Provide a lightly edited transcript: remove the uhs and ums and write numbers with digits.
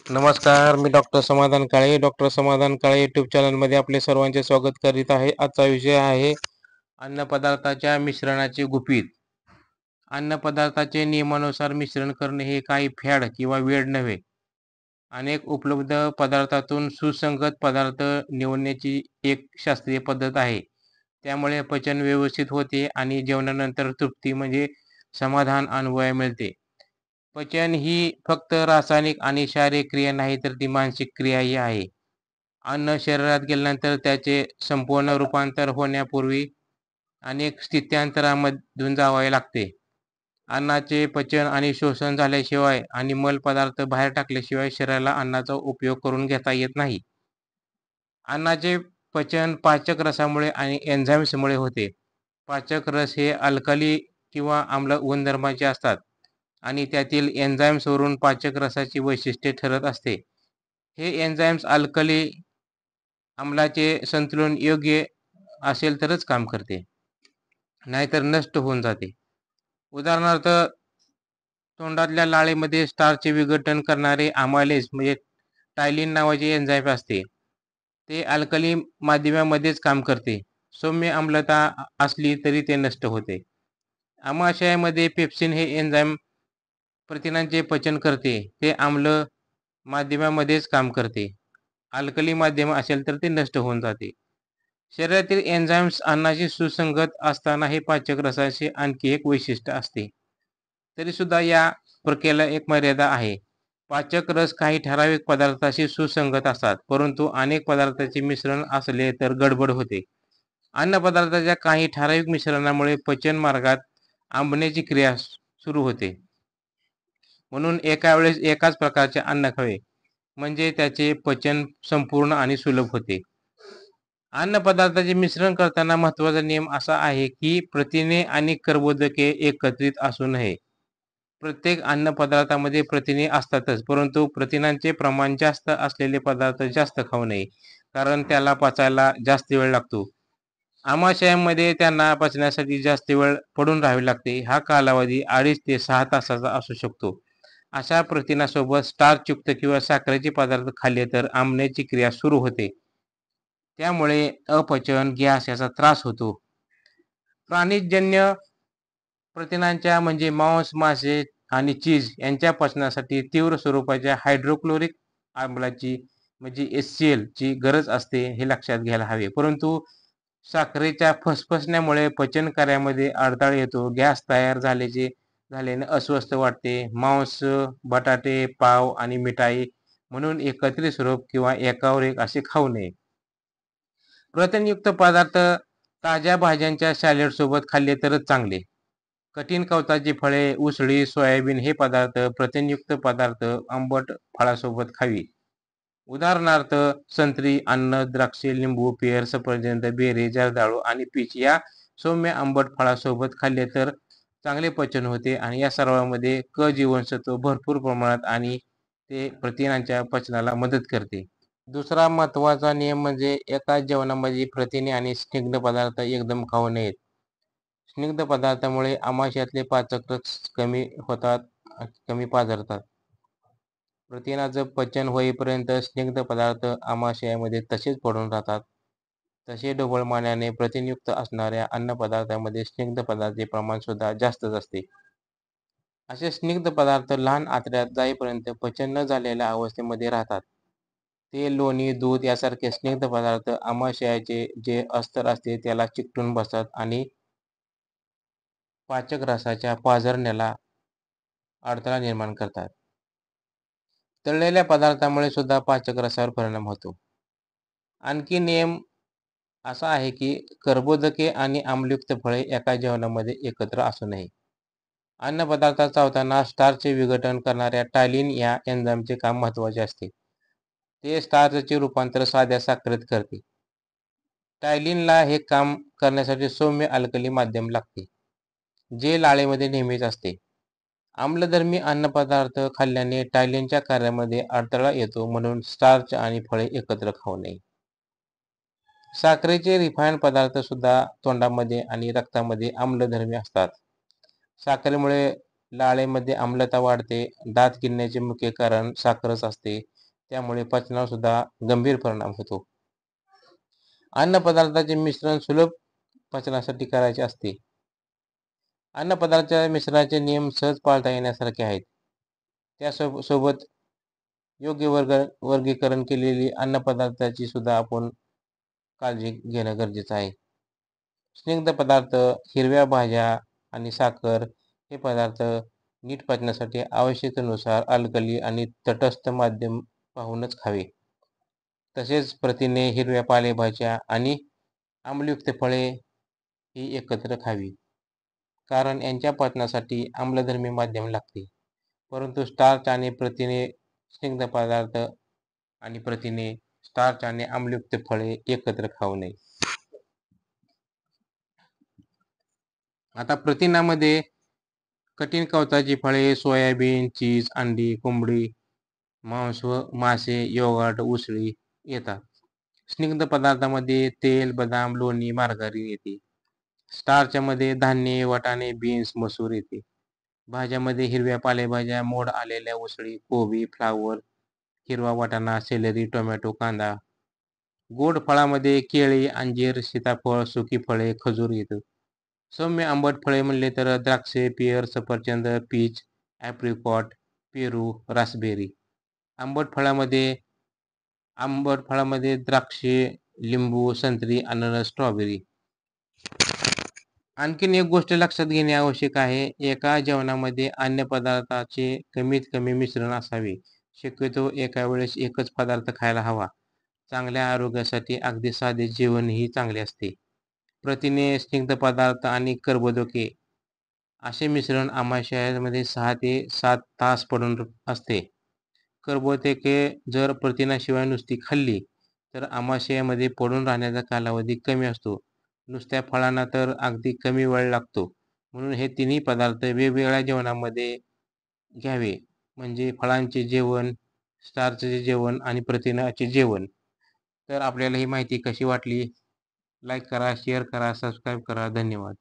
नमस्कार, मी डॉक्टर समाधान काळे. डॉक्टर समाधान काळे यूट्यूब चॅनलमध्ये आपले सर्वांचे स्वागत करीत आहे. आजचा विषय आहे अन्नपदार्थाच्या मिश्रणाचे गुपित. अन्नपदार्थाचे नियमानुसार मिश्रण करणे हे काही फॅड किंवा वेड नव्हे. अनेक उपलब्ध पदार्थातून सुसंगत पदार्थ निवडण्याची एक शास्त्रीय पद्धत आहे. त्यामुळे पचन व्यवस्थित होते आणि जेवणानंतर तृप्ती म्हणजे समाधान अनुभवायला मिळते. पचन ही फक्त रासायनिक आणि शारीरिक क्रिया नाही, तर ती मानसिक क्रियाही आहे. अन्न शरीरात गेल्यानंतर त्याचे संपूर्ण रूपांतर होण्यापूर्वी अनेक स्थित्यांतरामधून जावे लागते. अन्नाचे पचन आणि शोषण झाल्याशिवाय आणि मल पदार्थ बाहेर टाकल्याशिवाय शरीराला अन्नाचा उपयोग करून घेता येत नाही. अन्नाचे पचन पाचक रसामुळे आणि एन्झाईम्समुळे होते. पाचक रस हे अल्कली किंवा आम्ल गुणधर्माचे असतात आणि त्यातील एन्झाईम्सवरून पाचक रसाची वैशिष्ट्ये ठरत असते. हे एन्झाईम्स अल्कली आम्लाचे संतुलन योग्य असेल तरच काम करते, नाहीतर नष्ट होऊन जाते. उदाहरणार्थ, तोंडातल्या लाळेमध्ये स्टार्चचे विघटन करणारे अमायलेज म्हणजे टायलिन नावाचे एन्झाईम असते. ते अल्कली माध्यमामध्येच काम करते. सौम्य आम्लता असली तरी ते नष्ट होते. आमाशयामध्ये पेप्सिन हे एन्झाईम प्रथिनांचे पचन करते. ते आम्ल माध्यमामध्येच काम करते. अल्कली माध्यम असेल तर ते नष्ट होऊन जाते. शरीरातील एन्झाईम्स अन्नाशी सुसंगत असताना हे पाचक रसाचे आणखी एक वैशिष्ट्य असते. तरी सुद्धा या प्रक्रियेला एक मर्यादा आहे. पाचक रस काही ठराविक पदार्थाशी सुसंगत असतात, परंतु अनेक पदार्थांचे मिश्रण असले तर गडबड होते. अन्नपदार्थाच्या काही ठराविक मिश्रणामुळे पचन मार्गात आंबण्याची क्रिया सुरू होते. म्हणून एका वेळेस एकाच प्रकारचे अन्न खावे म्हणजे त्याचे पचन संपूर्ण आणि सुलभ होते. अन्नपदार्थाचे मिश्रण करताना महत्त्वाचा नियम असा आहे की प्रथिने आणि कर्बोदके एकत्रित असू नये. प्रत्येक अन्नपदार्थामध्ये प्रथिने असतातच, परंतु प्रथिनांचे प्रमाण जास्त असलेले पदार्थ जास्त खाऊ नये, कारण त्याला पचायला जास्त वेळ लागतो. आमाशयामध्ये त्यांना पचण्यासाठी जास्त वेळ पडून राहावे लागते. हा कालावधी 2.5 ते 6 तासाचा असू शकतो. अशा प्रथिनासोबत स्टार्चयुक्त किंवा साखरेचे पदार्थ खाल्ले तर आंबण्याची क्रिया सुरू होते. त्यामुळे अपचन, गॅस याचा त्रास होतो. प्राणीजन्य प्रथिनांच्या म्हणजे मांस, मासे आणि चीज यांच्या पचनासाठी तीव्र स्वरूपाच्या हायड्रोक्लोरिक आम्लाची म्हणजे HCl ची गरज असते, हे लक्षात घ्यायला हवे. परंतु साखरेच्या फसफसण्यामुळे पचन कार्यामध्ये अडथळा येतो. गॅस तयार झाल्याने अस्वस्थ वाटते. मांस, बटाटे, पाव आणि मिठाई म्हणून एकत्रित स्वरूप किंवा एकावर एक असे खाऊ नये. प्रथिनयुक्त पदार्थ ताज्या भाज्यांच्या सॅलड सोबत खाल्ले तरच चांगले. कठीण कवचाची फळे, उसळी, सोयाबीन हे पदार्थ प्रथिनयुक्त पदार्थ आंबट फळासोबत खावी. उदाहरणार्थ संत्री, अन्न, द्राक्षे, लिंबू, पेर, सफरचंद, बेरी, जर्दाळू आणि पीच या सौम्य आंबट फळासोबत खाल्ले तर चांगले पचन होते आणि या सर्वांमध्ये क जीवनसत्व भरपूर प्रमाणात आणि ते प्रथिनांच्या पचनाला मदत करते. दुसरा महत्त्वाचा नियम म्हणजे एकाच जेवणामध्ये प्रथिने आणि स्निग्ध पदार्थ एकदम खाऊ नयेत. स्निग्ध पदार्थामुळे आमाशयातले पाचक रस कमी होतात, कमी पाझरतात. प्रथिनाचं पचन होईपर्यंत स्निग्ध पदार्थ आमाशयामध्ये तसेच पडून राहतात. तसे ढोबळमानाने प्रथिनयुक्त असणाऱ्या अन्नपदार्थांमध्ये स्निग्ध पदार्थाचे प्रमाण सुद्धा जास्तच असते. असे स्निग्ध पदार्थ लहान आतड्यात जाईपर्यंत पचन न झालेल्या अवस्थेमध्ये राहतात. तेल, लोणी, दूध यासारखे स्निग्ध पदार्थ आमाशयाचे जे अस्तर असते त्याला चिकटून बसतात आणि पाचक रसाच्या पाझरण्याला अडथळा निर्माण करतात. तळलेल्या पदार्थामुळे सुद्धा पाचक रसावर परिणाम होतो. आणखी नियम असा आहे की कर्बोदके आणि आम्लयुक्त फळे एका जेवणामध्ये एकत्र असू नये. अन्नपदार्थ चावताना स्टार्चचे विघटन करणाऱ्या टायलिन या एन्झाईमचे काम महत्त्वाचे असते. ते स्टार्चचे रूपांतर साध्या साखरेत करते. टायलिनला हे काम करण्यासाठी सौम्य अल्कली माध्यम लागते, जे लाळेमध्ये नेहमीच असते. आम्लधर्मी अन्नपदार्थ खाल्ल्याने टायलिनच्या कार्यामध्ये अडथळा येतो, म्हणून स्टार्च आणि फळे एकत्र खाऊ नये. साखरेचे रिफाइंड पदार्थ सुद्धा तोंडामध्ये आणि रक्तामध्ये आम्लधर्मी असतात. साखरेमुळे लाळेमध्ये आम्लता वाढते. दात किडण्याचे मुख्य कारण साखरच असते. त्यामुळे पचनावर सुद्धा गंभीर परिणाम होतो. अन्नपदार्थाचे मिश्रण सुलभ पचनासाठी करायचे असते. अन्नपदार्थाच्या मिश्रणाचे नियम सहज पाळता येण्यासारखे आहेत. त्यासोबत योग्य वर्गीकरण केलेली अन्नपदार्थाची सुद्धा आपण काळजी घेणं गरजेचं आहे. स्निग्ध पदार्थ, हिरव्या भाज्या आणि साखर हे पदार्थ नीट पचण्यासाठी आवश्यकतेनुसार अल्कली आणि तटस्थ माध्यम पाहूनच खावे. तसेच प्रथिने, हिरव्या पालेभाज्या आणि आम्लयुक्त फळे ही एकत्र खावी, कारण यांच्या पचनासाठी आम्लधर्मी माध्यम लागते. परंतु स्टार्च आणि प्रथिने, स्निग्ध पदार्थ आणि प्रथिने, स्टार्च आणि आम्लयुक्त फळे एकत्र खाऊ नये. आता प्रथिनामध्ये कठीण कवचाची फळे, सोयाबीन, चीज, अंडी, कोंबडी, मांस व मासे, योगर्ट, उसळी येतात. स्निग्ध पदार्थामध्ये तेल, बदाम, लोणी, मार्गारीन येते. स्टार्चमध्ये धान्ये, वाटाणे, बीन्स, मसूर येते. भाज्यामध्ये हिरव्या पालेभाज्या, मोड आलेल्या उसळी, कोबी, फ्लावर, हिरवा वाटाणा, सेलरी, टोमॅटो, कांदा. गोड फळामध्ये केळी, अंजीर, सीताफळ, सुकी फळे, खजूर येतं. सौम्य आंबट फळे म्हणले तर द्राक्षे, पेर, सफरचंद, पीच, ॲप्रिकॉट, पेरू, रास्पबेरी. आंबट फळामध्ये द्राक्षे, लिंबू, संत्री, अननस, स्ट्रॉबेरी. आणखीन एक गोष्ट लक्षात घेणे आवश्यक आहे. एका जेवणामध्ये अन्नपदार्थाचे कमीत कमी मिश्रण असावे. शक्यतो एका वेळेस एकच पदार्थ खायला हवा. चांगल्या आरोग्यासाठी अगदी साधे जेवणही चांगले असते. प्रथिने, स्निग्ध पदार्थ आणि कर्बोदके असे मिश्रण आमाशयामध्ये 6 ते 7 तास पडून असते. कर्बोदके जर प्रथिनाशिवाय नुसती खाल्ली तर आमाशयामध्ये पडून राहण्याचा कालावधी कमी असतो. नुसत्या फळांना तर अगदी कमी वेळ लागतो. म्हणून हे तिन्ही पदार्थ वेगवेगळ्या जेवणामध्ये घ्यावे. म्हणजे फळांचे जेवण, स्टार्चचे जेवण आणि प्रथिनाचे जेवण. तर आपल्याला ही माहिती कशी वाटली? लाईक करा, शेअर करा, सबस्क्राईब करा. धन्यवाद.